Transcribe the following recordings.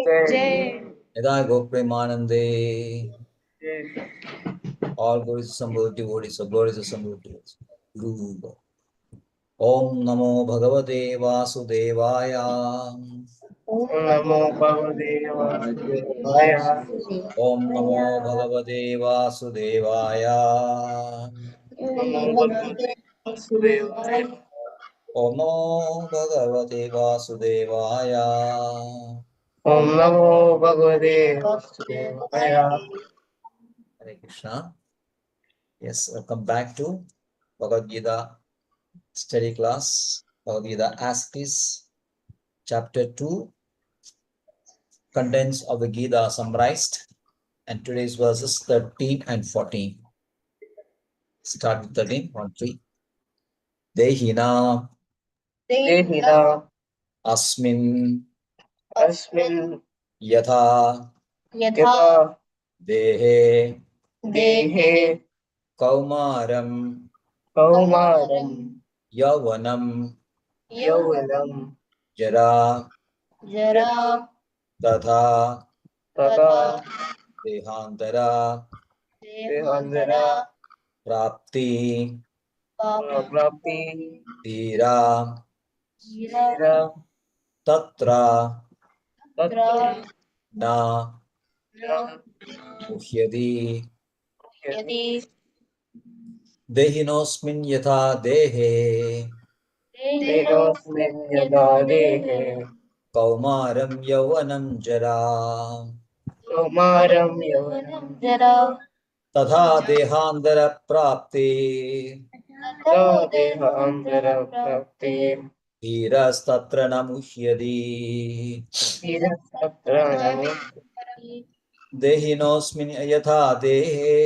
Jai. Yada Gopremanande. All glories to Sambhava devotees, so glories to Sambhava devotees. Guru. Om Namo Bhagavate Vasudevaya. Om Namo Bhagavate Vasudevaya. Om Namo Bhagavate Vasudevaya. Om Namo Bhagavate Vasudevaya. Om Namo Bhagavate Vasudevaya. Om Namo Bhagavate Vasudevaya. Hare Krishna. Yes, welcome back to Bhagavad Gita study class. Bhagavad Gita as is, chapter 2, contents of the Gita summarized, and today's verses 13 and 14. Start with 13, 1, 3. Dehina Dehina asmin asmin yatha yatha dehe dehe kaumaram kaumaram yavanam yauvanam jara jara tatha tata dehantara dehandara prapti prapti tira ira tatra tatra na na muhyati yati dehinosmin yatha dehe denosmin yata dehe kaumaram yavanam jara kaumaram yauvanam jara तथा देहांतर प्राप्ति tata dehantara prapti धीरस्तत्र न मुह्यति ira tatra namu देहिनोऽस्मिन् यथा देहे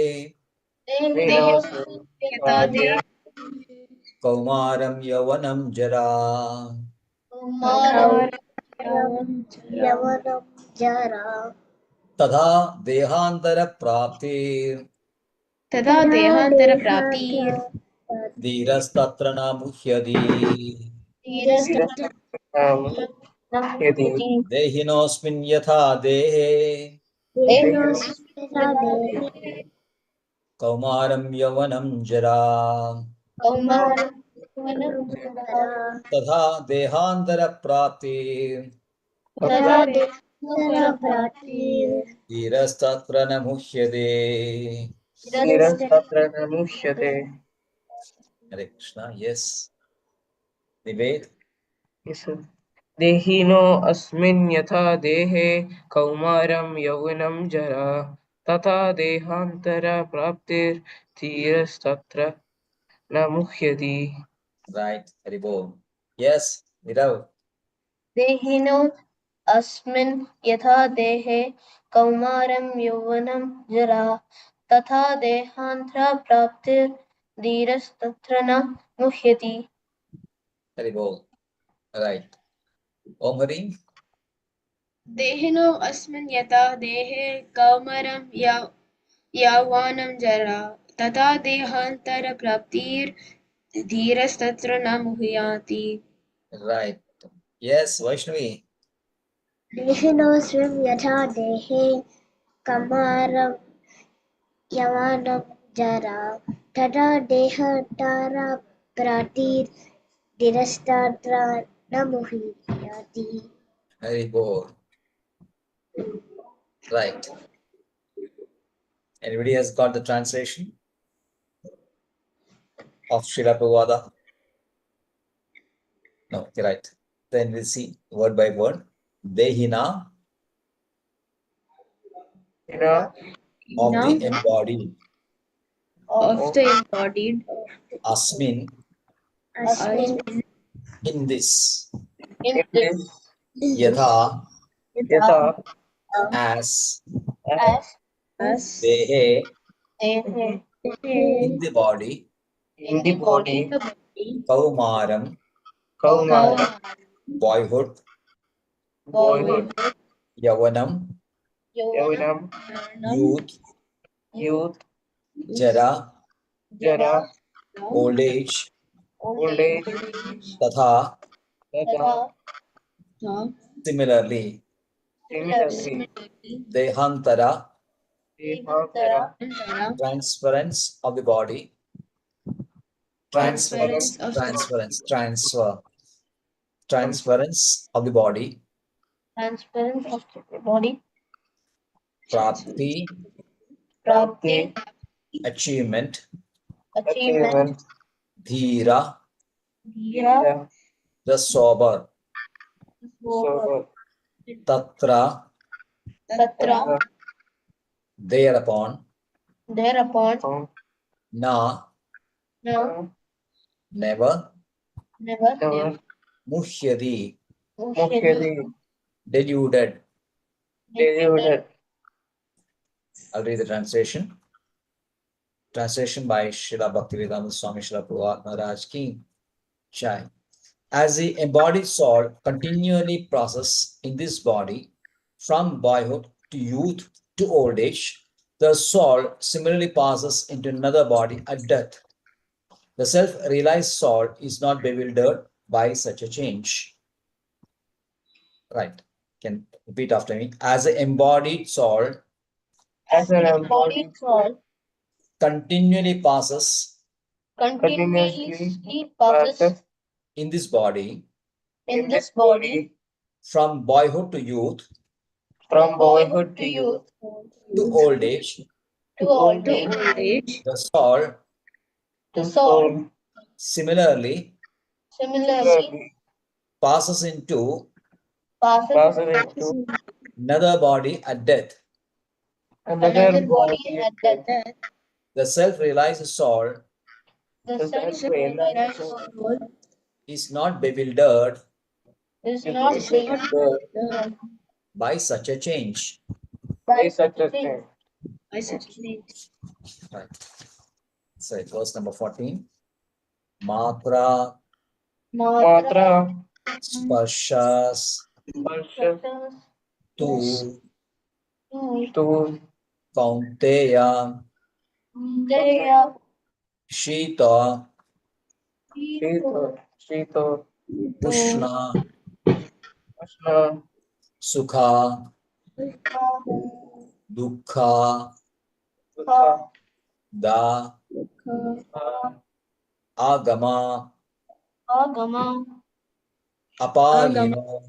denosmin yata dehe कौमारं यौवनं जरा Yavanam Jara. तथा देहांतर प्राप्ति Tada Dehantara Prapti. धीरस्तत्र न मुह्यति ira namu yati देहिनोऽस्मिन् यथा देहे कौमारं यौवनं जरा तथा देहांतर प्राप्ति धीरस्तत्र न मुह्यते ira tatra namushyate. Hare Krishna. Yes. Nived. Yes, sir. देहिनो अस्मिन् यथा देहे कौमारं यौवनं जरा तथा देहान्तर प्राप्तिर्धीरस्तत्र न मुह्यति. Right. Haribol. Yes. Nirav. देहिनो अस्मिन् यथा देहे कौमारं यौवनं जरा तथा देहान्तरप्राप्तिर्धीरस्तत्र न मुह्यति. Haribol. Right. Om Hari. Dehino Asmin Yata Dehe Kaumaram Yavanam Jara. Tata Dehantara Praptir Dhirastatra na Muhyati. Right. Yes. Vaishnavi. Dehinoswim yatha dehe kamaram yavanam jara tada dehantara pratir dirastatra namuhiyati. Haribol. Right. Anybody has got the translation of Srila Prabhupada? No. Okay, right. Then we'll see word by word. Dehina Ina of the embodied. Of the embodied. Asmin Asmin in this. in this Yatha yatha as As dehe देहे in the body. in the body Kaumaram kaumara boyhood. boyhood Yavanam yavanam youth. youth Jara jara old age. old age Tatha tata similarly. Similarly, Dehantara, Devantara, transference of the body. Transference, Transference of transference, transfer. Transference of the body. Transference of the body. Prapti, Prapti, achievement. Achievement. Dhira, Dhira. Dhira, the sober. Sober, Tatra, Tatra. thereupon. Thereupon. Na, No. never. Never. Never, Muhyadi, Mukhyadi, deluded. Deluded. I'll read the translation. Translation by Srila Bhaktivedanta Swami Srila Prabhupada Maharaj Ki Jai. As the embodied soul continually processes in this body from boyhood to youth to old age, the soul similarly passes into another body at death. The self-realized soul is not bewildered by such a change. Right. Can repeat after me. As an embodied soul As an embodied soul continually passes continuously passes in this body in this body from boyhood to youth from boyhood to youth to old age, to old to age, old age. the soul to soul, similarly similarly passes into passes passes into another body at death. another another body body at death. The self-realized soul The The self-realized self-realized soul is not bewildered is is not not bewildered by such a change. by such a thing. By such a thing. Right. So verse number 14. Matra, Matra, sparshas, Sparsha, tu, Tu, kaunteya, Deya, shita, Shito, Shito, ushna, Ashna, sukha, dukkha, Dukha, da, agama, Agama, apayino,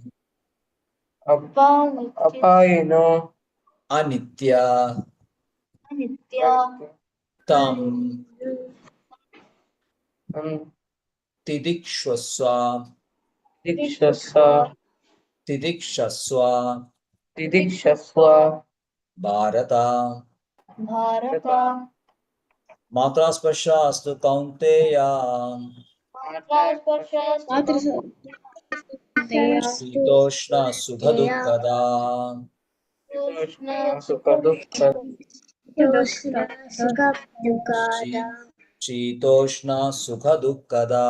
Apayino, anitya, Nitya, tam, and tidikshwaswa, Dikshasa, tidikshaswa, Didikshaswa, bharata, Bharata, matra sparshas kaunteya, Matrasparshas, Matra shitoshna sukha dukkada, Krishna, Sukadukha, Dosna Sukha Dukada shitoshna sukha dukkada,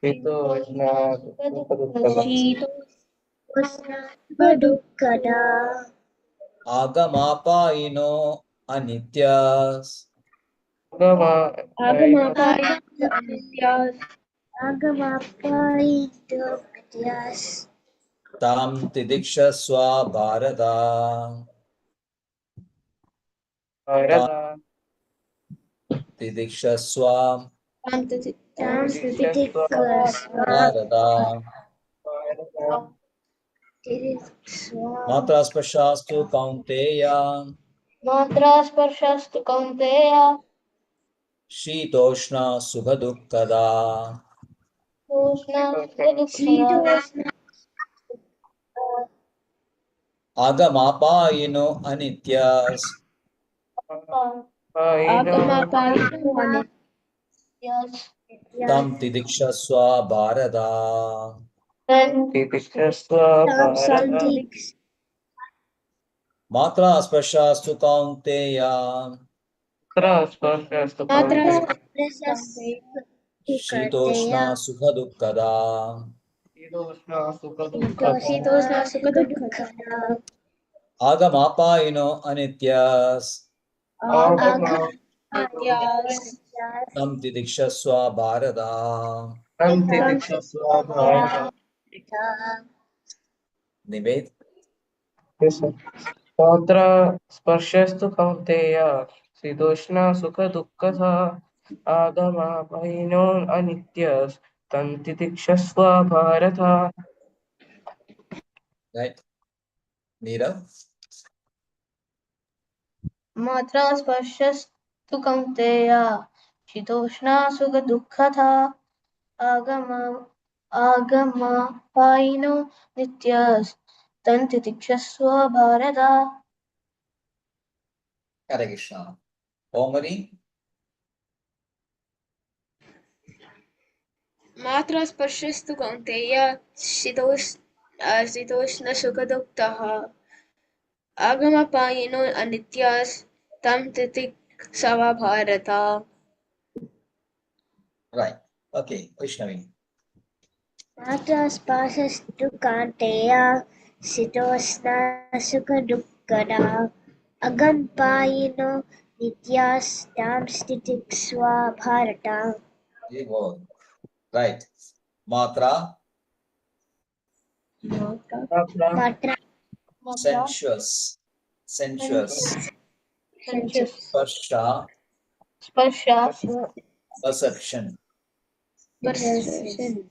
Shito, Ashna, Sukadukha, Shito Dosna Sukha agamapayino anityas, Agama, Agamapaya Anityas Agamapai Dokyas tam tidikshaswa bharata, tam Bharata, tidikshaswa Santati Dikshaswa, Titikasva bharata, Bharata, Titiswa matra sparshas kaunteya, Matrasparshas Kaunteya, shitoshna sukha dukkada, Krishna, Shito, Dukshana, Shitosna agamapayino anityas, Apayino, Agamapaya Yes, tam tidikshaswa bharata, then Dikshaswa, Bharata, Santiks matra sparshas kaunteya, Krasparshas, Matra Kaunteya, Prasas shitoshna Dukateya sukha dukkada, Shito, Ashna, Sukadukha, Shitosna Sukadukha Dukada agamapayino anityas, Agama, Agatyaas tam tidikshaswa bharata. Dikshaswa, Bharata, Nived. Yes, sir. Matra sparshasthu kaunteya Sidoshna sukha dukkha agama pahinon anityas tantitikshasva bharata. Right? Neerav? मात्रा स्पर्शस्तु कौन्तेय शीतोष्णा सुखदुःखथा आगम आगमपायिनो नित्यस्तन्तितिक्षस्व Bharat. Hare Krishna. Omari? मात्रा स्पर्शस्तु कौन्तेय शीतोष्णसुखदुःखः आगमपायिनो अनित्यास् तं तितिक्षव Bharat. Right. Okay, Vaishnavi. Matra spasastu kanteya sitosna sukha-dukkada agampayino nityas tamstitiksva bharata. Very good. Right. Matra, Matra Matra sensuous. Sensuous. Sensuous. Sparsha, Sparsha. perception. Perception.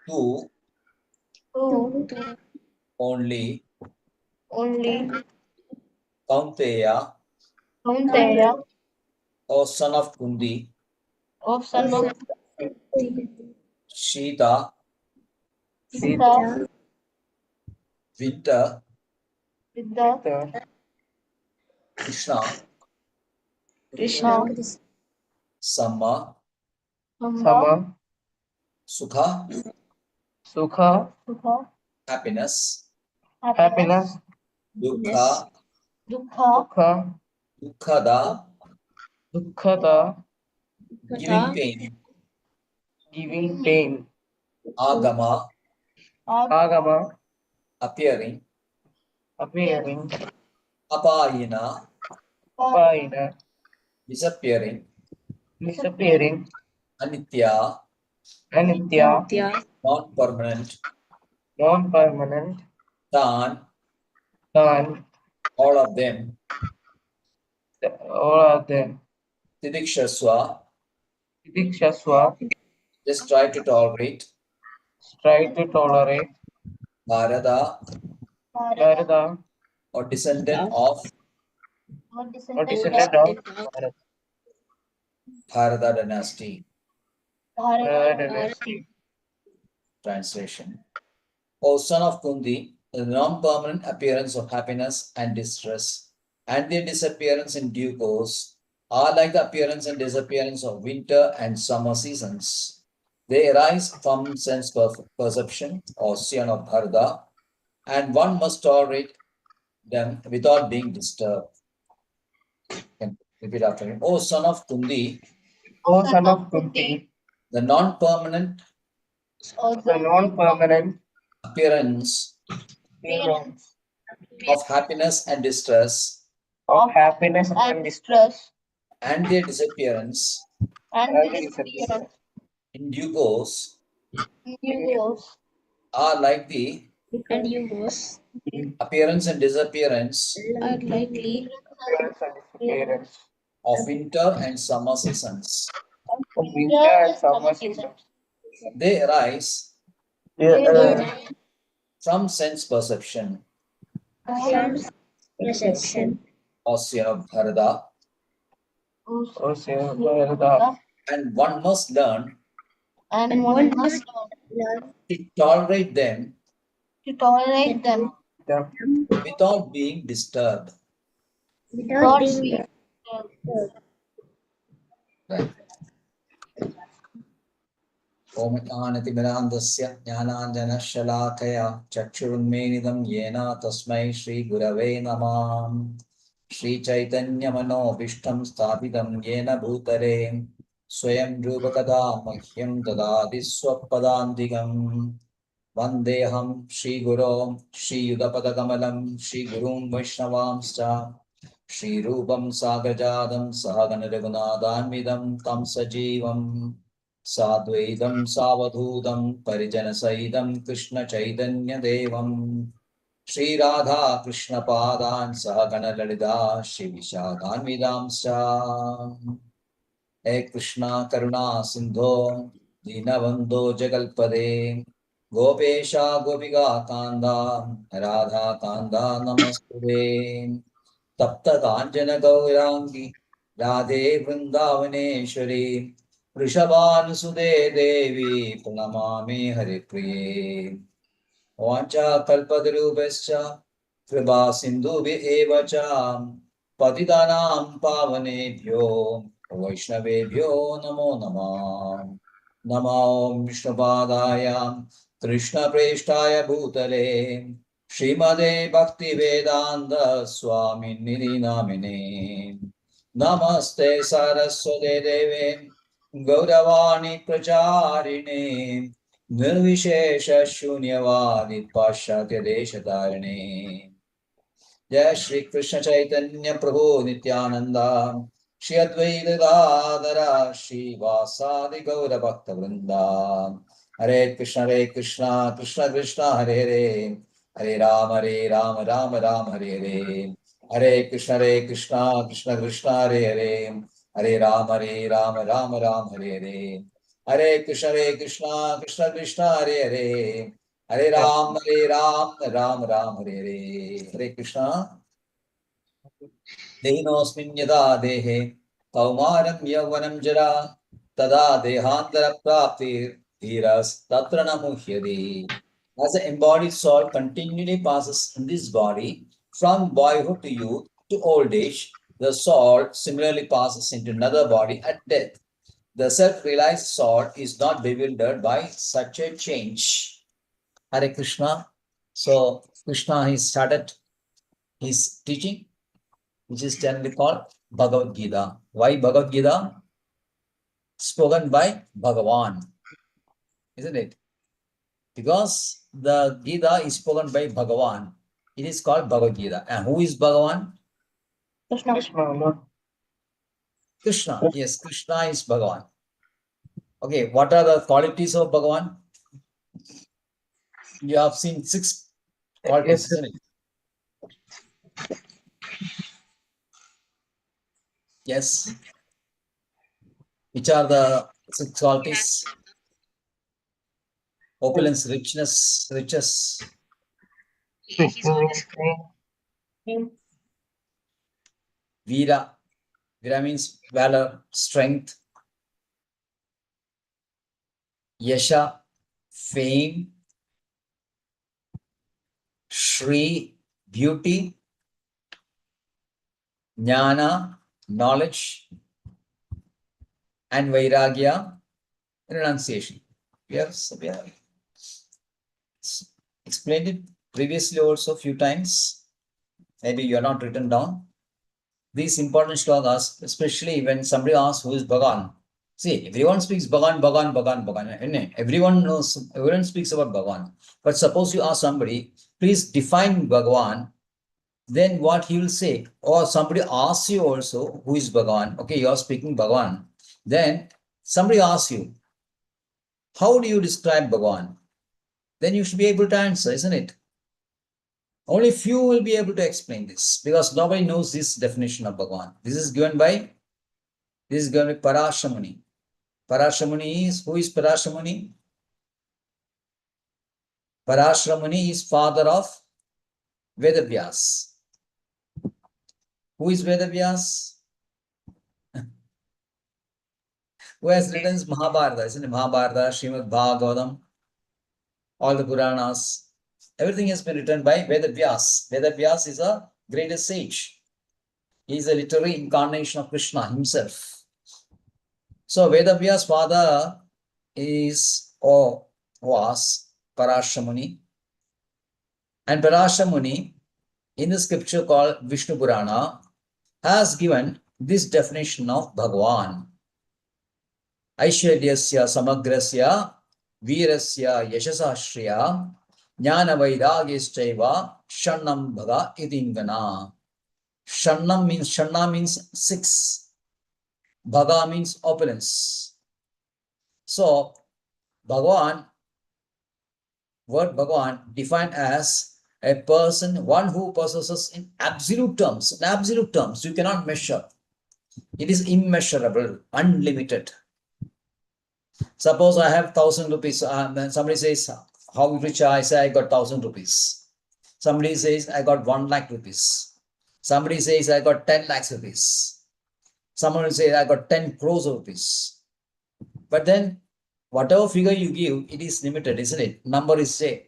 Two, Two. only. Only. Kaunteya, Kaunteya. O son of Kundi. Of son of Shita, Sita. winter. Vidya. Krishna, Krishna. summer. Sama Sukha, Sukha happiness. Happiness Dukkha, Dukkha. Dukha dukkada, Dukkhata giving pain. giving pain. Agama, Agama appearing. appearing. Apayina, Apayina disappearing. disappearing. Anitya, Anitya Nitya. non-permanent. non-permanent. Tan, Dhan all of them. all of them. Tidikshaswa, Tidikshasva just try to tolerate. try to tolerate. Bharata, Bharata or descendant of or descendant of Bharata dynasty. Bharata. Translation. O son of Kundi, the non-permanent appearance of happiness and distress and their disappearance in due course are like the appearance and disappearance of winter and summer seasons. They arise from sense perception or ocean of Bharata, and one must tolerate them without being disturbed. Can repeat after me. O son of Kundi, O son of Kunti, the non-permanent the non-permanent appearance appearance of happiness and distress of happiness and distress and their disappearance and disappearance in due course are like the And Yugos appearance and disappearance are likely disappearance of winter and summer seasons. of winter and summer seasons. They arise from sense perception, perception ocean of Bharata, Ocean of Bharata. and one must learn and one must learn to tolerate them to tolerate them without being disturbed. without being Right. Om Jnanatimirandasya Jnananjanashalakaya Chakshurunmenitam Yena Tasmai Shri Gurave Namah. Shri Chaitanya Manobishtam Sthapitam Yena Bhutare Swayam Rupakada Mahyam Dadadi Swapadantikam Vandeham Shri Guru Shri Yudapadakamalam Shri Gurum Vaishnavamscha Shri Rupam Sagrajadam Sahagana Raghunadanvidam Tam Sajivam Sadvaitam Savadhutam Parijana Saidam Krishna Chaitanya Devam Shri Radha Krishna Padan Sahagana Lalita Shri Vishakan Vidamsa He Krishna Karuna Sindho Dinavando Jagalpade Gopesha Gopika Kanda Radha Kanda Namaste Tapta Kanjana Gaurangi Radhe Vrindavaneshwari Vrishabhanusude Devi Pranamami Haripriye Vancha kalpatarubhascha kripa sindhubhi eva cha patitanam pavanebhyo vaishnavebhyo namo namah namo om vishnupadaya krishna preshtaya bhutale Srimade Bhakti Vedanta Swami Nidhi Namine Namaste Saraswate Deve Gauravani Pracharine Nirvishesha Shunyavadi Pashatya Deshatarine Jai Shri Krishna Chaitanya Prabhu Nityananda Shri Advaita Gadadhara Shri Vasadi Gaura Bhakta Vrinda Hare Krishna Krishna Krishna Hare Hare Hare Rama Rama Hare Hare Hare Krishna Krishna Krishna Hare Hare Hare Rama Hare Hare Hare Krishna Krishna Krishna Hare Hare Hare Ram Ram Hare Hare Hare Krishna Dehinosmin yada dehe kaumaram yavanan jara tada dehantara praptir dhiras tatra namuhyade. As the embodied soul continually passes in this body from boyhood to youth to old age, the soul similarly passes into another body at death. The self-realized soul is not bewildered by such a change. Hare Krishna. So Krishna he started his teaching, which is generally called Bhagavad Gita. Why Bhagavad Gita? Spoken by Bhagavan, isn't it? Because the Gita is spoken by Bhagavan, it is called Bhagavad Gita. And who is Bhagavan? Krishna. Krishna, Lord. Krishna. Yes, Krishna is Bhagavan. Okay, what are the qualities of Bhagavan? You have seen 6 qualities, Yes, isn't it? Yes. Which are the 6 qualities? Opulence, richness, riches, Veera. Veera means valor, strength, Yasha, fame, Shri, beauty, Jnana, knowledge, and Vairagya, renunciation. We have explained it previously also a few times. Maybe you are not written down. These important shlokas, especially when somebody asks who is Bhagavan. See, everyone speaks Bhagavan. Everyone knows, everyone speaks about Bhagavan. But suppose you ask somebody, please define Bhagavan, then what he will say, or somebody asks you also who is Bhagavan. Okay, you are speaking Bhagavan. Then somebody asks you, how do you describe Bhagavan? Then you should be able to answer, isn't it? Only few will be able to explain this because nobody knows this definition of Bhagavan. This is given by Parashamuni. Parashamuni is, who is Parashamuni? Parashamuni is father of Vedavyas. Who is Vedavyas? Who has written Mahabharata, isn't it? Mahabharata, Srimad Bhagavatam, all the Puranas. Everything has been written by Vedavyas. Vedavyas is a greatest sage. He is a literary incarnation of Krishna himself. So Vedavyas' father is or was Parashamuni. And Parashamuni, in the scripture called Vishnu Purana, has given this definition of Bhagavan. Aishwaryasya samagrasya virasya yashasashriya jnana vairagyastaiva shannam bhaga idingana. Shanna means 6. Bhaga means opulence. So Bhagavan, word Bhagavan defined as a person, one who possesses in absolute terms, you cannot measure. It is immeasurable, unlimited. Suppose I have 1,000 rupees. Somebody says, how rich I say, I got 1,000 rupees. Somebody says, I got 1 lakh rupees. Somebody says, I got 10 lakhs rupees. Someone will say, I got 10 crores rupees. But then, whatever figure you give, it is limited, isn't it? Number is same.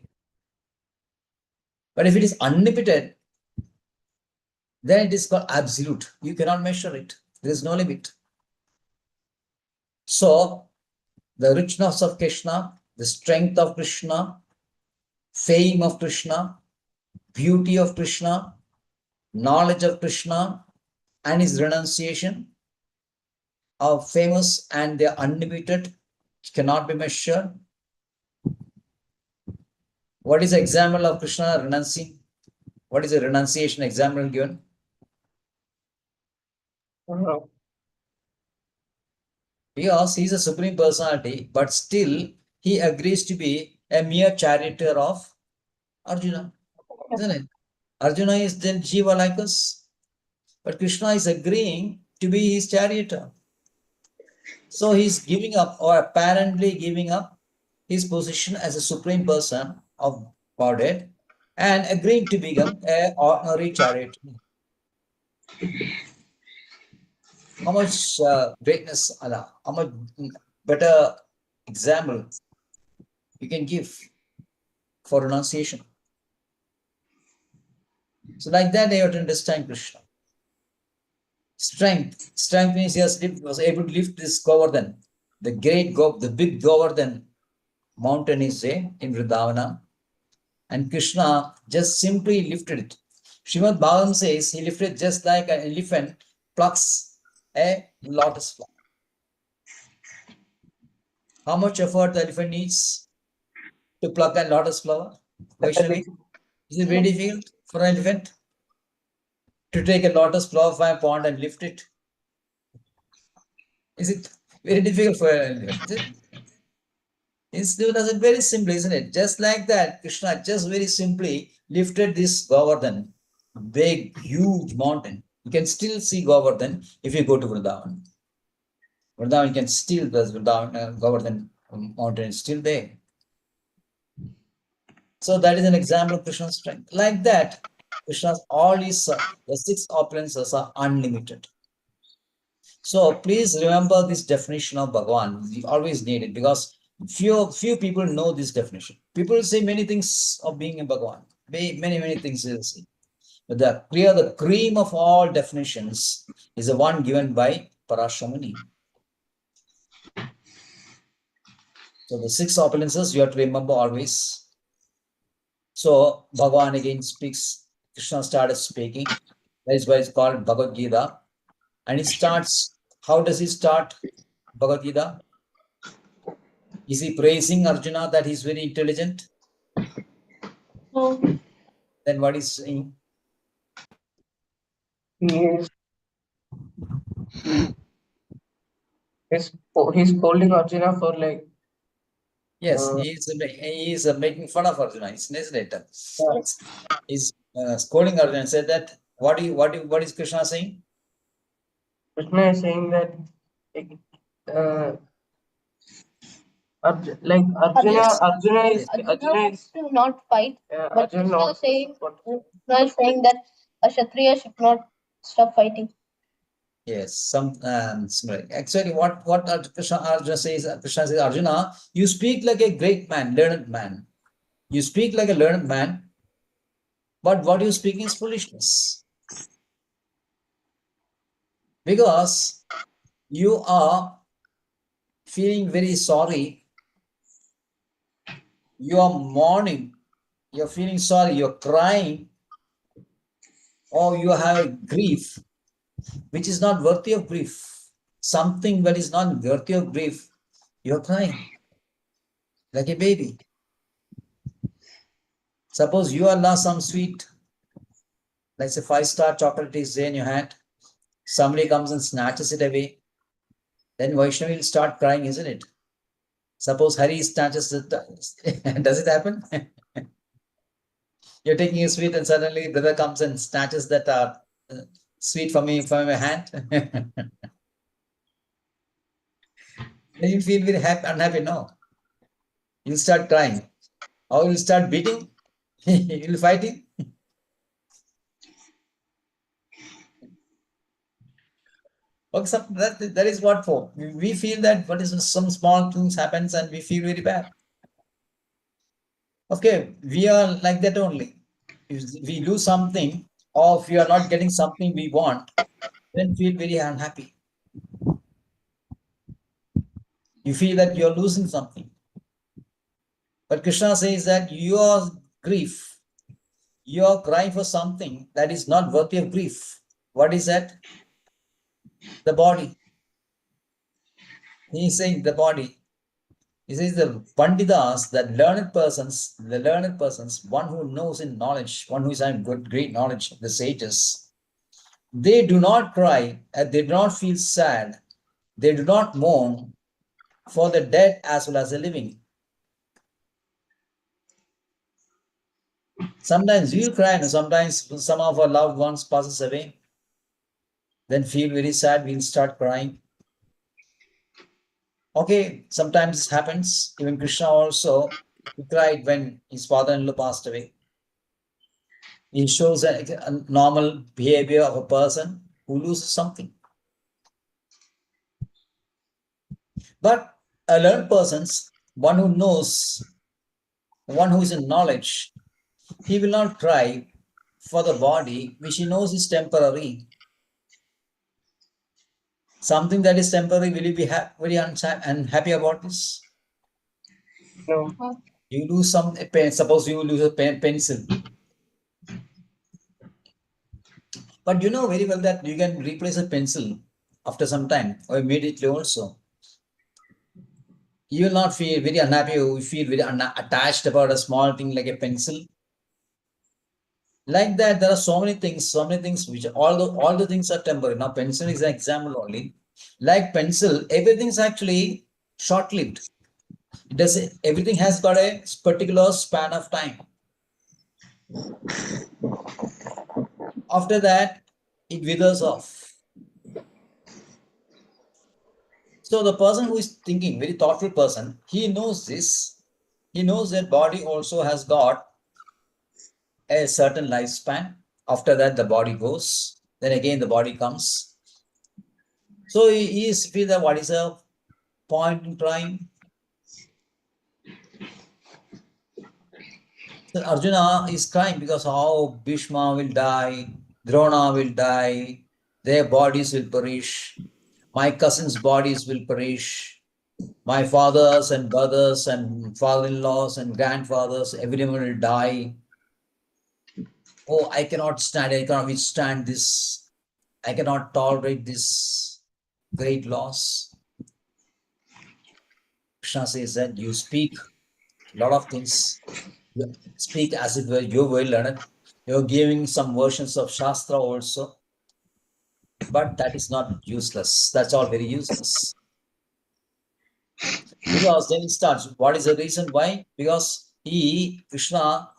But if it is unlimited, then it is called absolute. You cannot measure it. There is no limit. So, the richness of Krishna, the strength of Krishna, fame of Krishna, beauty of Krishna, knowledge of Krishna, and his renunciation are famous and they are unlimited, cannot be measured. What is the example of Krishna renunciating? What is the renunciation example given? Because he is a supreme personality, but still he agrees to be a mere charioteer of Arjuna, isn't it? Arjuna is then Jiva like us, but Krishna is agreeing to be his charioteer. So he's giving up, or apparently giving up, his position as a supreme person of Godhead and agreeing to become an ordinary charioteer. How much greatness, how much better example you can give for renunciation. So like that, they have to understand Krishna. Strength means he was able to lift this Govardhan, the big Govardhan mountain is there in Vrindavan, and Krishna just simply lifted it. Srimad Bhagavatam says he lifted just like an elephant plucks a lotus flower. How much effort the elephant needs to pluck a lotus flower? Vaishnavi, is it very difficult for an elephant to take a lotus flower from a pond and lift it? Is it very difficult for an elephant? It's very simple, isn't it? Just like that, Krishna just very simply lifted this Govardhan, big, huge mountain. You can still see Govardhan if you go to Vrindavan. Vrindavan, you can still, the Govardhan mountain is still there. So that is an example of Krishna's strength. Like that, Krishna's all his, the 6 opulences are unlimited. So please remember this definition of Bhagavan. You always need it because few people know this definition. People say many things of being a Bhagavan. Many things they say. But the cream of all definitions is the one given by Parashamuni. So the 6 opulences you have to remember always. So Bhagavan again speaks. Krishna started speaking. That is why it's called Bhagavad Gita. And he starts. How does he start Bhagavad Gita? Is he praising Arjuna that he's very intelligent? No. Then what is saying? He's scolding Arjuna for like. Yes, he is making fun of Arjuna. Isn't it? He's scolding Arjuna and said that what is Krishna saying? Krishna is saying that Arjuna is to not fight, but Arjuna Krishna not saying that a Kshatriya should not stop fighting. Yes, similar. Actually, what Arjuna says, Krishna says, Arjuna, you speak like a great man, learned man. You speak like a learned man, but what you speak is foolishness. Because you are feeling very sorry, you are mourning, you're feeling sorry, you're crying, or you have a grief which is not worthy of grief. Something that is not worthy of grief, you're crying like a baby. Suppose you have lost some sweet, like say 5-star chocolate is there in your hand, somebody comes and snatches it away, then Vaishnavi will start crying, isn't it? Suppose Hari snatches it, does it happen? You're taking a sweet and suddenly brother comes and snatches that sweet from your hand. Then you feel very unhappy, no? You'll start crying. Or you'll start beating. You'll fighting. Okay, so that is what for. We feel that what is some small things happens and we feel very bad. Okay, we are like that only. If we lose something or if we are not getting something we want, then feel very unhappy. You feel that you're losing something. But Krishna says that your grief, you're crying for something that is not worthy of grief. What is that? The body. He is saying the body. He says the Panditas, the learned persons, one who knows in knowledge, one who is having great knowledge, the sages, they do not cry, they do not feel sad, they do not mourn for the dead as well as the living. Sometimes we cry, and sometimes some of our loved ones passes away, then feel very sad, we'll start crying. Okay, sometimes this happens. Even Krishna also, he cried when his father-in-law passed away. He shows a normal behavior of a person who loses something. But a learned person, one who knows, one who is in knowledge, he will not cry for the body which he knows is temporary. Something that is temporary, will you be very unhappy about this? No. You lose some pen, suppose you lose a pencil. But you know very well that you can replace a pencil after some time or immediately also. You will not feel very unhappy, you feel very attached about a small thing like a pencil. Like that, there are so many things which all the things are temporary. Now, pencil is an example only. Like pencil, everything is actually short-lived. Everything has got a particular span of time. After that, it withers off. So the person who is thinking, very thoughtful person, he knows this. He knows that body also has got a certain lifespan. After that, the body goes. Then again, the body comes. So he is feel that what is a point in time. So Arjuna is crying because how Bhishma will die, Drona will die, their bodies will perish, my cousins' bodies will perish, my fathers and brothers and father-in-laws and grandfathers, everyone will die. Oh, I cannot withstand this. I cannot tolerate this great loss. Krishna says that you speak a lot of things. You speak as if you were learned. You're giving some versions of Shastra also. But that is not useless. That's all very useless. Because then it starts. What is the reason why? Because Krishna,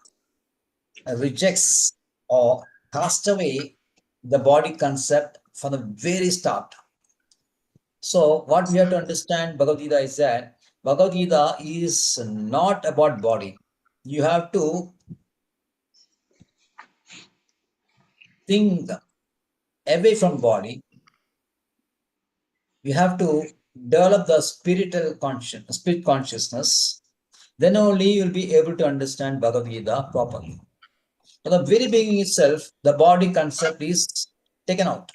rejects or cast away the body concept from the very start. So what we have to understand Bhagavad Gita is that Bhagavad Gita is not about body. You have to think away from body. You have to develop the spirit consciousness. Then only you'll be able to understand Bhagavad Gita properly. From the very beginning itself, the body concept is taken out.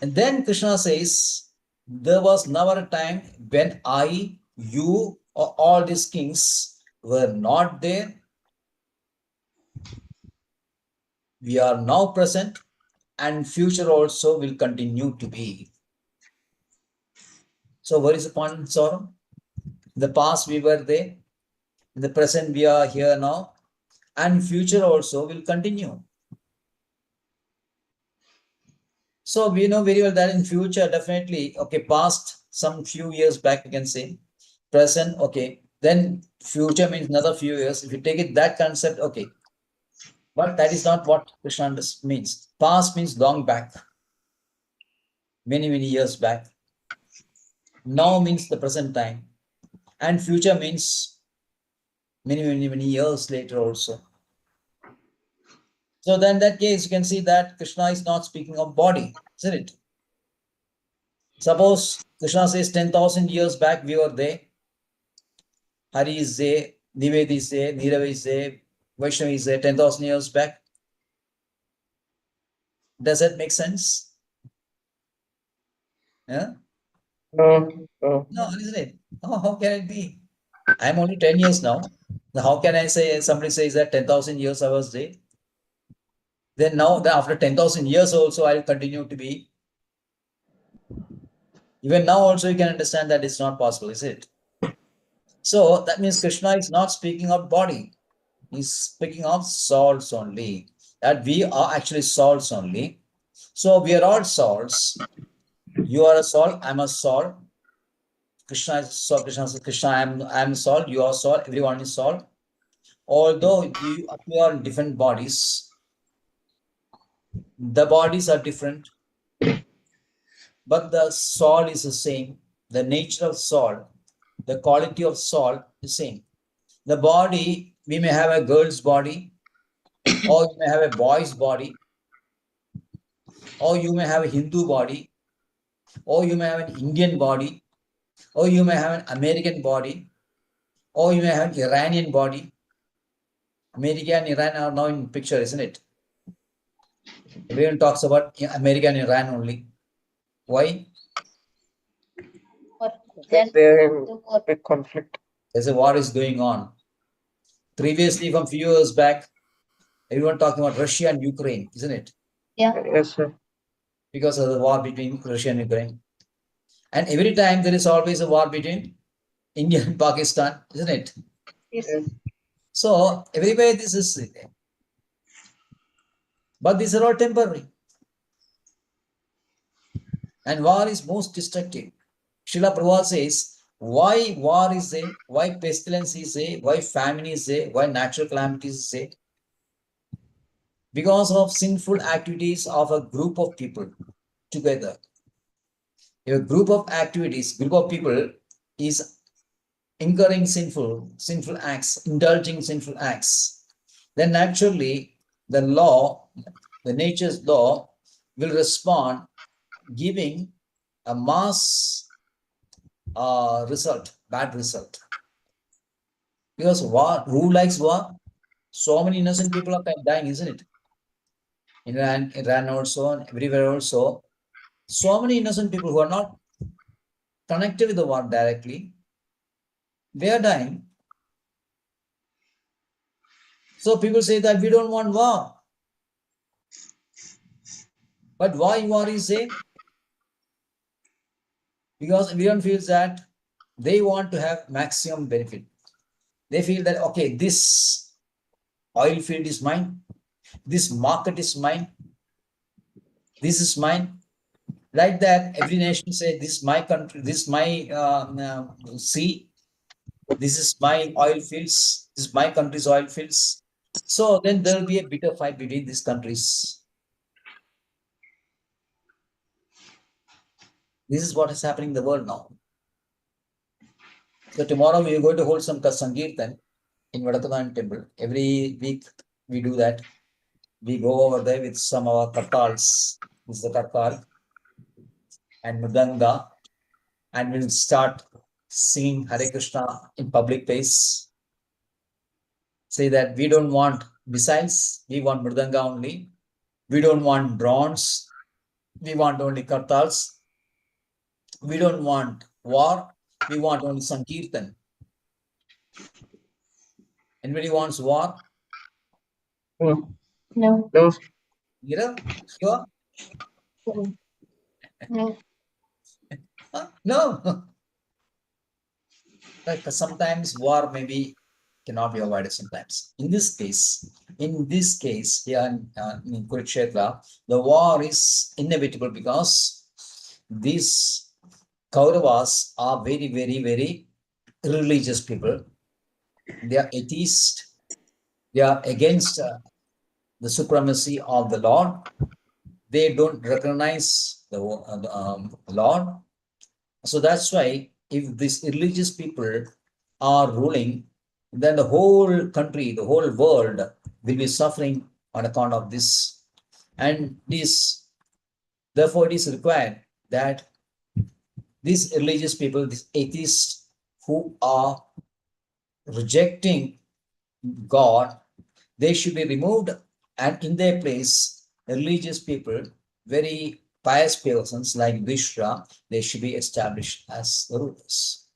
And then Krishna says, there was never a time when I, you, or all these kings were not there. We are now present and future also will continue to be. So what is the point, Saurabh? In the past we were there. In the present we are here now. And future also will continue. So we know very well that in future, definitely, okay, past some few years back, we can say, present, okay, then Future means another few years. If you take it that concept, okay. But that is not what Krishna means. Past means long back, many, many years back. Now means the present time. And future means many, many, many years later also. So then in that case, you can see that Krishna is not speaking of body, isn't it? Suppose Krishna says 10,000 years back we were there. Hari is there, Nivedi is there, Nirav is there, Vaishnav is there 10,000 years back. Does that make sense? Yeah? No, no. No, isn't it? Oh, how can it be? I'm only 10 years now. Now, how can I say somebody says that 10,000 years I was there? Then now, after 10,000 years also, I'll continue to be. Even now also, you can understand that it's not possible, is it? So that means Krishna is not speaking of body. He's speaking of souls only. That we are actually souls only. So we are all souls. You are a soul, I'm a soul. Krishna is soul, Krishna says, Krishna, I'm soul, you are soul, everyone is soul. Although you appear in different bodies, the bodies are different, but the soul is the same. The nature of soul, the quality of soul is the same. The body, we may have a girl's body, or you may have a boy's body, or you may have a Hindu body, or you may have an Indian body, or you may have an American body, or you may have an Iranian body. America and Iran are now in picture, isn't it? Everyone talks about America and Iran only. Why? They're in big conflict. There's a war is going on. Previously, from few years back, everyone talking about Russia and Ukraine, isn't it? Yeah. Yes, sir. Because of the war between Russia and Ukraine. And every time there is always a war between India and Pakistan, isn't it? Yes. So everywhere this is there. But these are all temporary. And war is most destructive. Srila Prabhupada says, why war is there? Why pestilence is there? Why famine is there? Why natural calamities is there? Because of sinful activities of a group of people together. If a group of activities, group of people is incurring sinful acts, indulging sinful acts, then naturally the law, the nature's law will respond, giving a mass result, bad result. Because war, who likes war? So many innocent people are dying, isn't it? In Iran also, and everywhere also. So many innocent people who are not connected with the war directly, they are dying. So people say that we don't want war. But why war is there? Because everyone feels that they want to have maximum benefit. They feel that, okay, this oil field is mine, this market is mine, this is mine. Like that, every nation say, this is my country, this is my sea, this is my oil fields, this is my country's oil fields. So then there will be a bitter fight between these countries. This is what is happening in the world now. So tomorrow we are going to hold some Sankirtan in Vadakadan temple. Every week we do that. We go over there with some of our kartals. This is the kartal and mridanga, and we'll start singing Hare Krishna in public place. Say that we don't want missiles, we want mridanga only. We don't want drones, we want only kartals. We don't want war, we want only Sankirtan. Anybody wants war? No. No. No. Mira, sure? No. Huh? No. Like sometimes war maybe cannot be avoided sometimes. In this case, here in Kurukshetra, the war is inevitable because these Kauravas are very, very, very religious people. They are atheist. They are against the supremacy of the Lord. They don't recognize the Lord. So that's why if these religious people are ruling, then the whole country, the whole world will be suffering on account of this. And therefore, it is required that these religious people, these atheists who are rejecting God, they should be removed, and in their place, religious people, very pious persons like Vishra, they should be established as the rulers.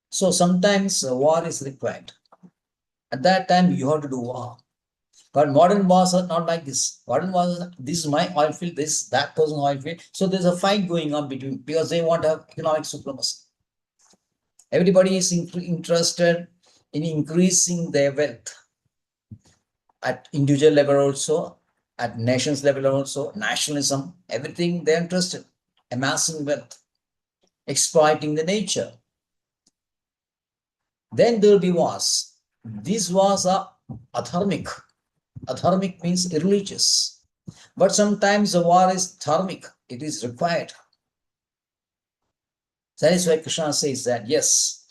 So sometimes war is required. At that time, you have to do war. But modern wars are not like this. Modern wars, this is my oil field, this, that person's oil field. So there's a fight going on between, because they want to have economic supremacy. Everybody is interested in increasing their wealth at individual level also, at nations level also, nationalism, everything they're interested, amassing wealth, exploiting the nature. Then there will be wars. These wars are adharmic. Adharmic means irreligious. But sometimes the war is dharmic. It is required. That is why Krishna says that, yes,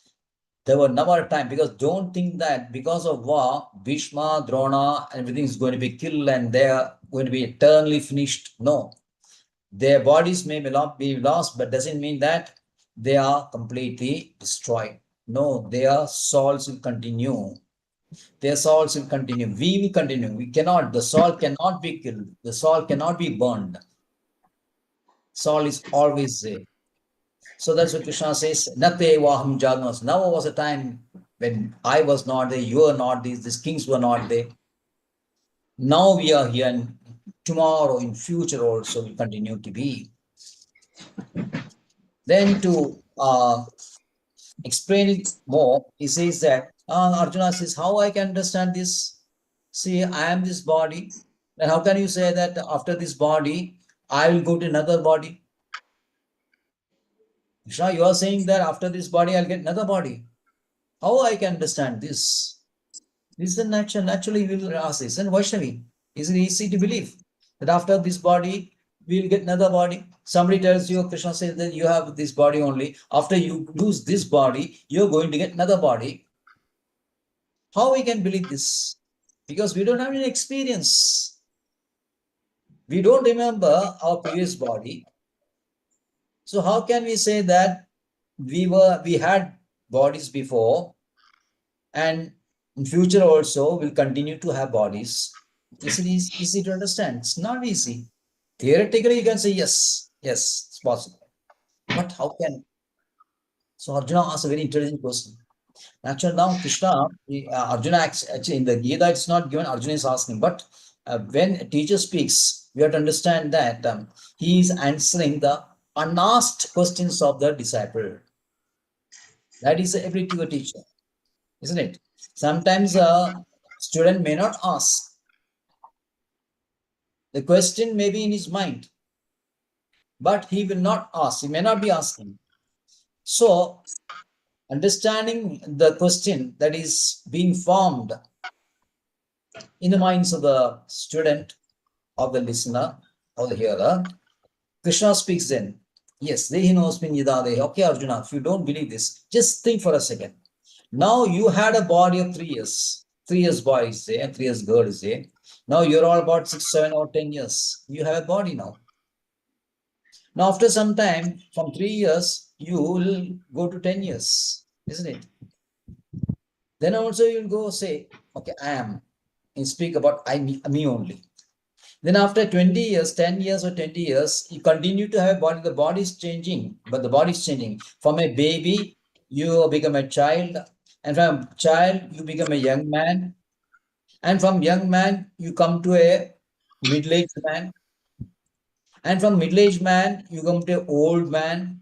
there were never time, because don't think that because of war, Bhishma, Drona, everything is going to be killed and they are going to be eternally finished. No. Their bodies may not be lost, but doesn't mean that they are completely destroyed. No, their souls will continue. Their souls will continue. We will continue. We cannot, the soul cannot be killed. The soul cannot be burned. Soul is always there. So that's what Krishna says, Nate Vaham Jagmas. Now was a time when I was not there, you are not there, these kings were not there. Now we are here, and tomorrow, in future also, will continue to be. Then to explain it more, he says that Arjuna says, how I can understand this? See, I am this body. Then how can you say that after this body, I will go to another body? Krishna, you are saying that after this body, I'll get another body. How I can understand this? This is the nature. Naturally, we will ask this. And Vaishnavi, is it easy to believe that after this body, we will get another body? Somebody tells you, Krishna says that you have this body only. After you lose this body, you're going to get another body. How we can believe this? Because we don't have any experience. We don't remember our previous body. So how can we say that we had bodies before, and in future also will continue to have bodies? Is it easy to understand? It's not easy. Theoretically, you can say yes, it's possible. But how can? So Arjuna asks a very intelligent question. Actually, now Krishna, Arjuna actually in the Gita, it's not given. Arjuna is asking, but when a teacher speaks, we have to understand that he is answering the unasked questions of the disciple. That is the ability of a teacher, isn't it? Sometimes a student may not ask. The question may be in his mind, but he will not ask. He may not be asking. So, understanding the question that is being formed in the minds of the student, of the listener, or the hearer, Krishna speaks then. Yes, Dehi knows Pinyidade. Okay, Arjuna, if you don't believe this, just think for a second. Now you had a body of 3 years. 3 years boy is there, 3 years girl is there. Now you're all about 6, 7, or 10 years. You have a body now. Now, after some time, from 3 years, you will go to 10 years, isn't it? Then also you'll go say, okay, I am, and speak about me only. Then after 20 years, 10 years or 20 years, you continue to have a body. The body is changing, but the body is changing. From a baby, you become a child. And from child, you become a young man. And from young man, you come to a middle-aged man. And from middle-aged man, you come to an old man.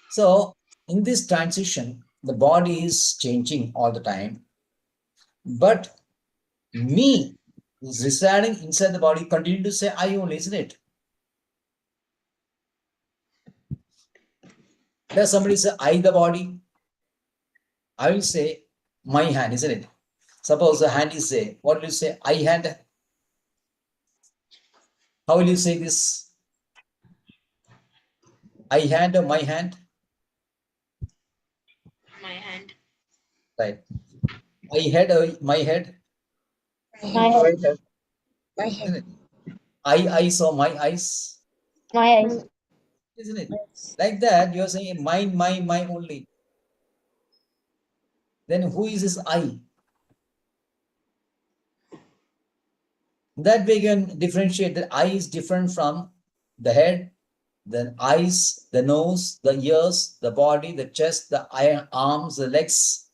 So in this transition, the body is changing all the time. But me is residing inside the body, continue to say I only, isn't it? Does somebody say I the body? I will say my hand, isn't it? Suppose the hand is say, what will you say? I hand. How will you say this? I hand or my hand? My hand. Right. I head or my head? My My head. head. My Isn't head. it? I eyes or my eyes? My eyes. Isn't it? Like that, you're saying mine, my only. Then who is this I? That we can differentiate that eye is different from the head, the eyes, the nose, the ears, the body, the chest, the arms, the legs.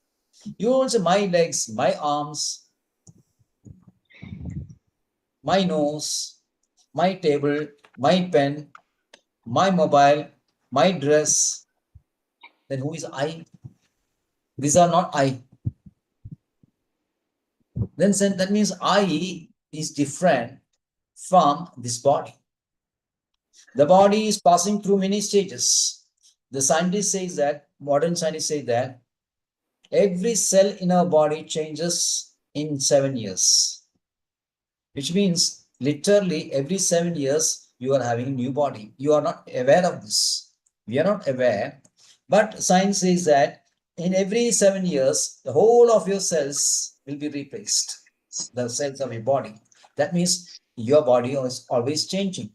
You also my legs, my arms, my nose, my table, my pen, my mobile, my dress. Then who is I? These are not I. Then that means I is different from this body. The body is passing through many stages. The scientist says that, modern scientists say that every cell in our body changes in 7 years, which means literally every 7 years you are having a new body. You are not aware of this. We are not aware, but science says that in every 7 years, the whole of your cells will be replaced, the cells of your body. That means your body is always changing.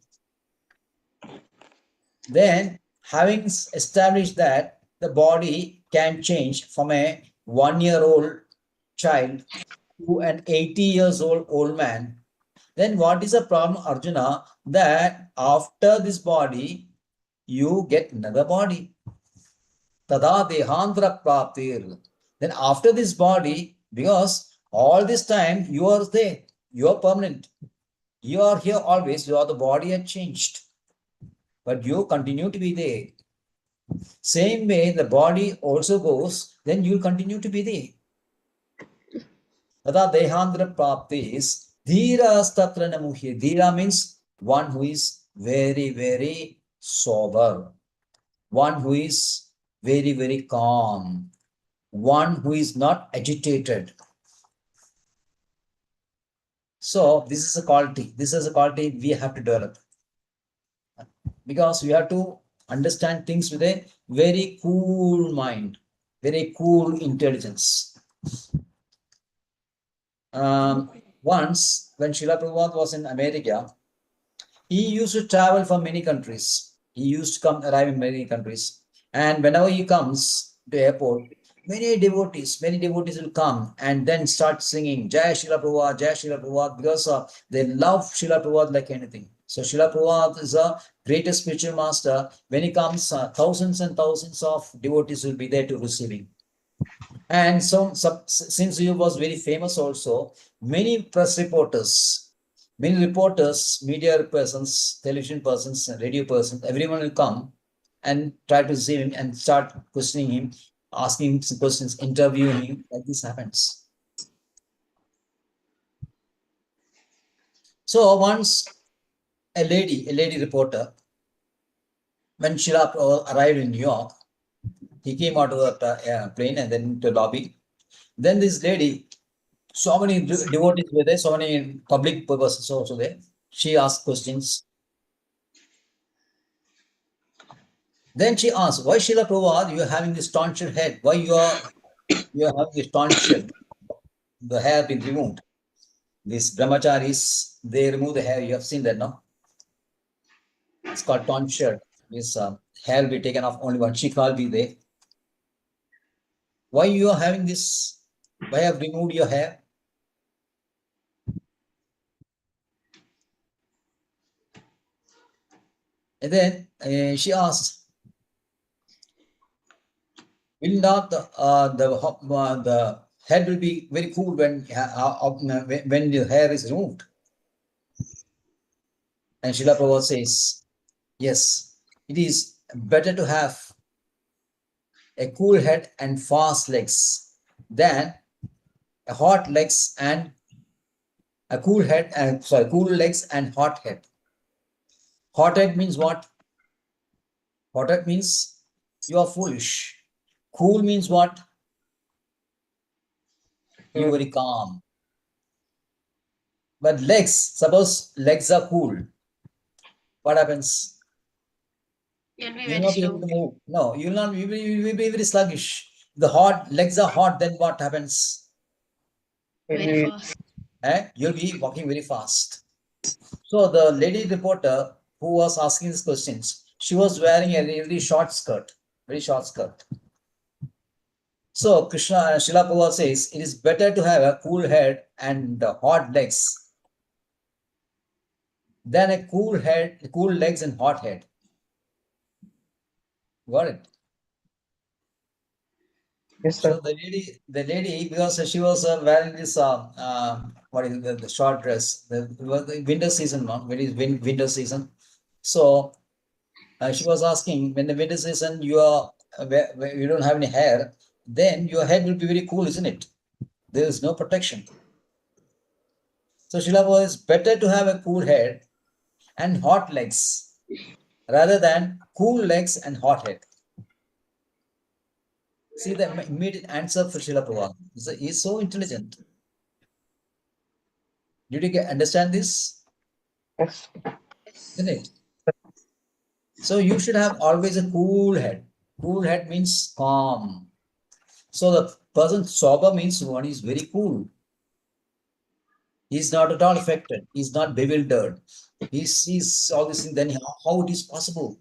Then, having established that the body can change from a 1-year-old child to an 80 years old man, then what is the problem, Arjuna? That after this body, you get another body. Tada dehandra praptir. Then after this body, because all this time you are there, you are permanent. You are here always, your the body had changed, but you continue to be there. Same way the body also goes, then you'll continue to be there. Tada dehandra prapti is dhira statra namuhi. Dhira means one who is very, very sober, one who is very, very calm, one who is not agitated. So this is a quality. This is a quality we have to develop, because we have to understand things with a very cool mind, very cool intelligence. Once, when Srila Prabhupada was in America, he used to travel for many countries. He used to arrive in many countries. And whenever he comes to airport, many devotees will come and then start singing Jai Srila Prabhupada, because they love Srila Prabhupada like anything. So Srila Prabhupada is a greatest spiritual master. When he comes, thousands and thousands of devotees will be there to receive him. And so, since he was very famous also, many press reporters, media persons, television persons, radio persons, everyone will come and try to see him and start questioning him, asking him some questions, interviewing him. Like this happens. So once a lady reporter, when Shilap arrived in New York, he came out of the plane and then to the lobby. Then this lady, so many devotees were there, so many public purposes also there. She asked questions. Then she asked, why Srila Prabhupada, you are having this tonsured head? Why you are having this tonsured? The hair been removed. These brahmacharis, they remove the hair. You have seen that, no? It's called tonsured. This hair will be taken off, only one shikha will be there. Why you are having this? Why have removed your hair? And then she asked, will not the head will be very cool when the hair is removed? And Srila Prabhupada says, yes, it is better to have a cool head and fast legs than a hot legs and a cool head and cool legs and hot head. Hot head means what? Hot head means you are foolish. Cool means what? you very calm. But legs, suppose legs are cool, what happens? You'll be You will very not be able slow. to move. No, you will not. You will be very sluggish. The hot legs are hot. Then what happens? Very Very fast. You'll be walking very fast. So the lady reporter who was asking these questions, she was wearing a very short skirt, very short skirt. So Krishna Srila Prabhupada says it is better to have a cool head and hot legs than a cool head, cool legs and hot head. Got it? yes, So sir. the lady, because she was wearing this what is the short dress, the winter season, no, very winter season. So she was asking, when the winter season you are where you don't have any hair, then your head will be very cool, isn't it? There is no protection. So Shila was better to have a cool head and hot legs rather than cool legs and hot head. See the immediate answer for Srila Prabhupada. He's so intelligent. Did you understand this? Yes. Isn't it? So you should have always a cool head. Cool head means calm. So the person sober means one is very cool. He's not at all affected. He's not bewildered. He sees all this thing, then how it is possible?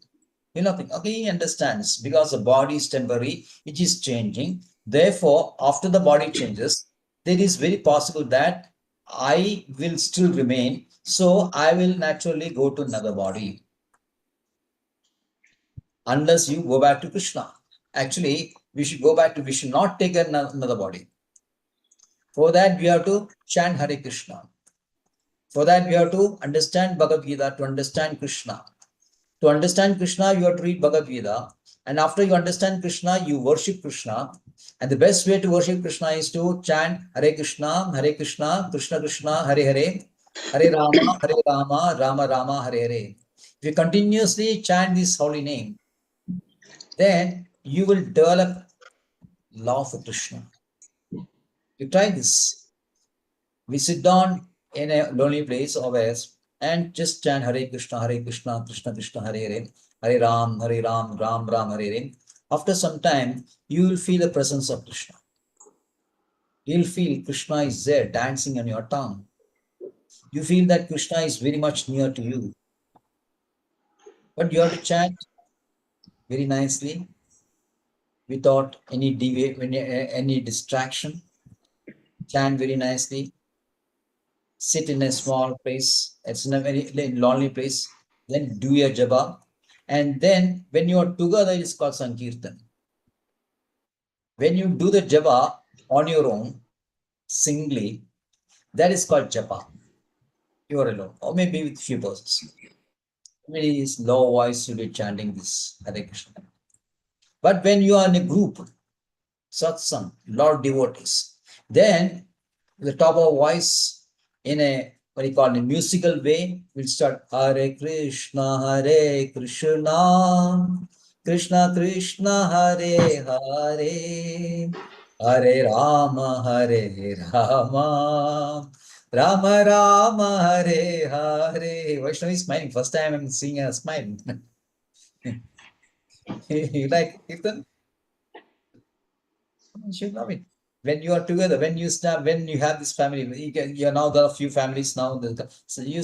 You know, okay, he understands because the body is temporary, it is changing. Therefore, after the body changes, there is very possible that I will still remain. So I will naturally go to another body unless you go back to Krishna. Actually, we should go back to, we should not take another body. For that, we have to chant Hare Krishna. For that, we have to understand Bhagavad Gita to understand Krishna. To understand Krishna, you have to read Bhagavad Gita. And after you understand Krishna, you worship Krishna. And the best way to worship Krishna is to chant Hare Krishna, Krishna Krishna, Hare Hare, Hare Rama, Rama Rama, Hare Hare. If you continuously chant this holy name, then you will develop love for Krishna. You try this. We sit down in a lonely place always and just chant Hare Krishna, Krishna Krishna, Hare Hare, Hare Ram, Ram Ram, Hare Hare. After some time, you will feel the presence of Krishna. You'll feel Krishna is there dancing on your tongue. You feel that Krishna is very much near to you. But you have to chant very nicely without any any distraction. Chant very nicely. Sit in a small place. It's in a very lonely place. Then do your japa. And then when you are together, it's called Sankirtan. When you do the japa on your own, singly, that is called japa. You are alone, or maybe with few persons. Very low voice, you'll be chanting this Hare Krishna. But when you are in a group, satsang, lot of devotees, then the top of voice in a what you call a musical way will start Hare Krishna, Krishna Krishna, Hare Hare, Hare Rama, Hare Rama, Rama Rama, Hare Hare. Vaishnavi is smiling. First time I'm seeing her smile. You like Kirtan? You should love it. When you are together, when you start, when you have this family, you now there are a few families now. So you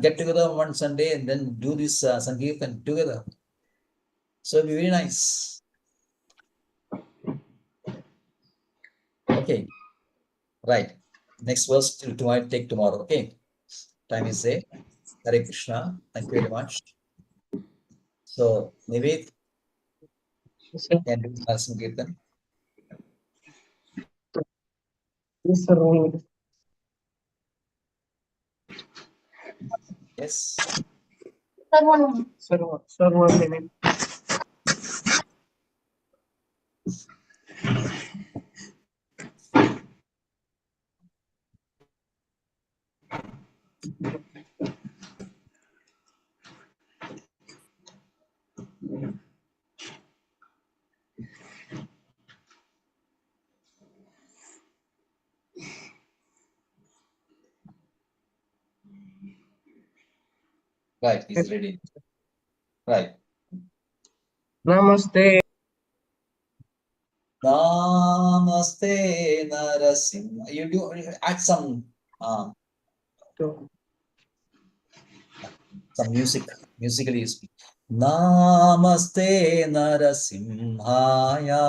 get together one Sunday and then do this Sankirtan together. So it'll be very nice. Okay, right. Next verse to take tomorrow. Okay, time is there. Hare Krishna. Thank you very much. So maybe Yes, sir. can do Sankirtan. Yes, sir. Yes. Sir, 1 minute. Sir, 1 minute. Right, he's ready. Right. Namaste. Namaste Narasimha. You do add some music, musically you speak. Namaste Narasimhaya.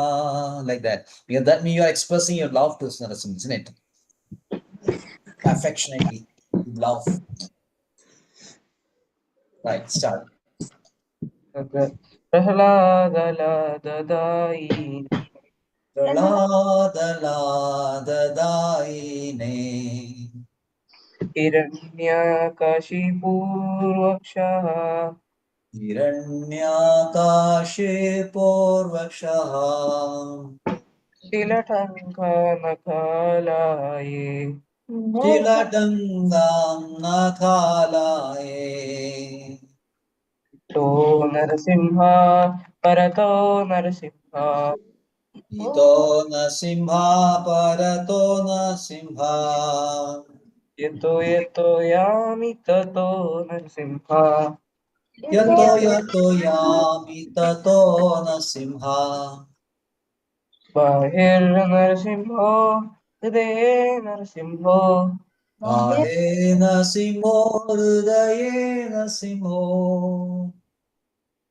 Like that. Because that means you are expressing your love to Narasimha, isn't it? Affectionately. Love. Right, start. Prahlada Praladadaine. Hiranyakashipurvakshaha Hiranyakashe Purvakshaha. Tilatankanakalaye Chiladangam Nathalaye. To Narasimha Parato Narasimha Ito Nasimha Parato Nasimha. Yeto Yami Tato Narasimha Yato Yato Yami Tato Nasimha. Bahir Narasimha Hridaye Narasimha Mahe Nasimho Hridaye Nasimho.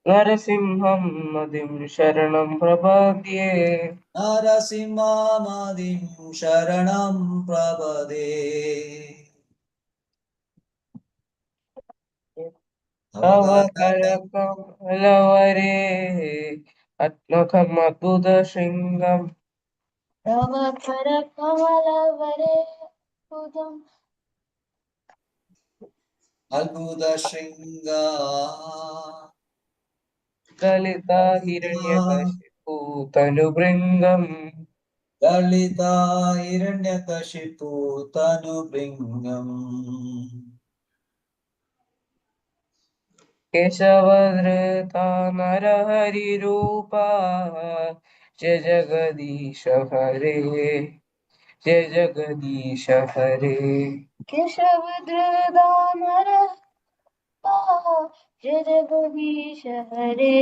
Narasimham Madim Sharanam Prabhadye Narasimhamadim Sharanam Prabhade. Avadara Avakarakam Halavare Atmakam Adbhuta Shringam Albudha Shringa. Dalita Hiranyakashipu Tanubringam Dalita Hiranyakashipu Tanubringam. Keshavadrita Narahari Rupa Jai Jagadisha Hare Jai Jagadisha Hare Keshavadrida Narapa Jai Jagadisha Hare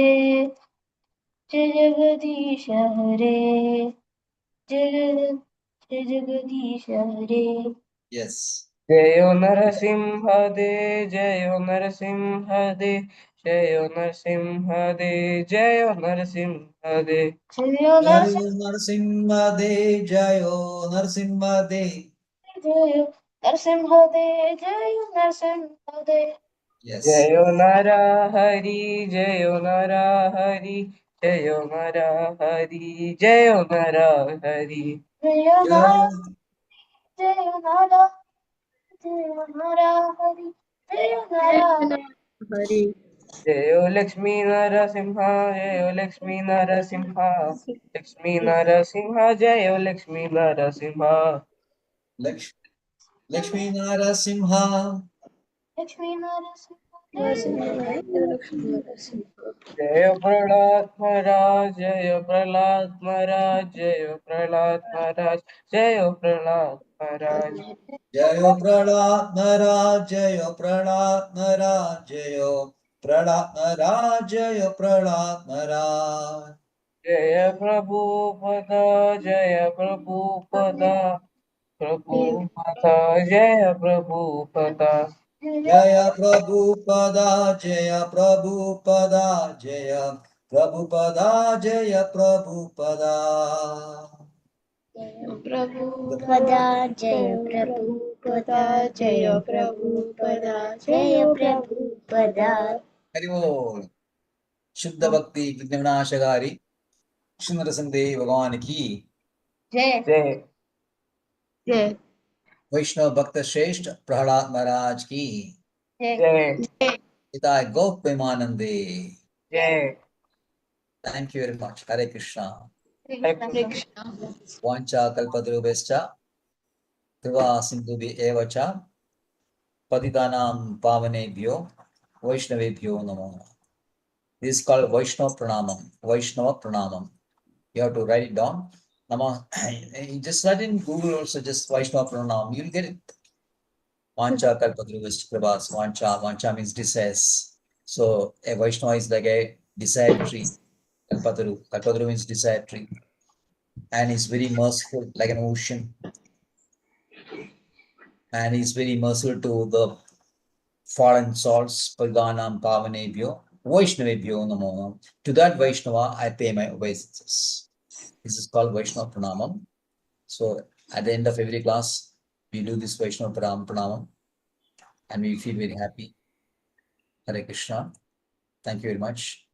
Jai Jagadisha Hare Jai Jagadisha Hare. Yes. Jayo Narasimha De Jayo Narasimha De Jayo Narasimha De Jayo Narasimha De Jayo Jayo Narasimha De, Jayo Narasimha De. Narasimha De Jayo Narasimha De Yes. Jayo Narahari Jayo Narahari Jayo Narahari Jayo Narahari Jayo Jayo Jayo Nara Jayo Narahari Jayo Nara Jayo Lakshmi Narasimha Jayo Lakshmi Narasimha Lakshmi Narasimha Jayo Lakshmi Narasimha Lakshmi Narasimha. Lakshmi Narasimha Jaya Prahlad Maharaj, Jaya Prahlad Maharaj, Jaya Prahlad Maharaj, Jaya Prahlad Maharaj. Jayo Prahlad Maharaj, Jayo Prahlad Maharaj, Jayo Prahlad Maharaj, Jayo Prahlad Maharaj. Jaya Prabhupada, Jaya Prabhupada, Prabhupada, Jaya Prabhupada. Jaya Prabhupada, Jaya Prabhupada, Jaya Prabhupada, Jaya Prabhupada. Prabhupada Jaya Prabhupada Jaya Prabhupada Jaya Prabhupada. Hari Bol. Shuddha Bhakti Vinashagari Shri Narasimha Bhagavan ki. Jai. Jai Vaishnava Bhakta Shreshtha Prahlad Maharaj ki. Jai. Pitai Gop Premanande. Jai. Thank you very much. Hare Krishna. Hare Krishna. Vancha kalpadrubhescha kriva sindhubhi evacha patitanam pavanebhyo vaishnavebhyo namo. This is called Vaishnava Pranamam. Vaishnava Pranamam. You have to write it down. Nama, you just write in Google also, just Vaishnava Pranamam. You'll get it. Vancha kalpadruvishta prabhas. Vancha means desires. So a Vaishnava is like a desire tree. Kalpadru means desire tree. And is very merciful, like an ocean. And is very merciful to the fallen souls. Paganam pavanebhyo. Vaishnavebhyo namo. To that Vaishnava, I pay my obeisances. This is called Vaishnava Pranamam. So at the end of every class, we do this Vaishnava Pranamam and we feel very happy. Hare Krishna. Thank you very much.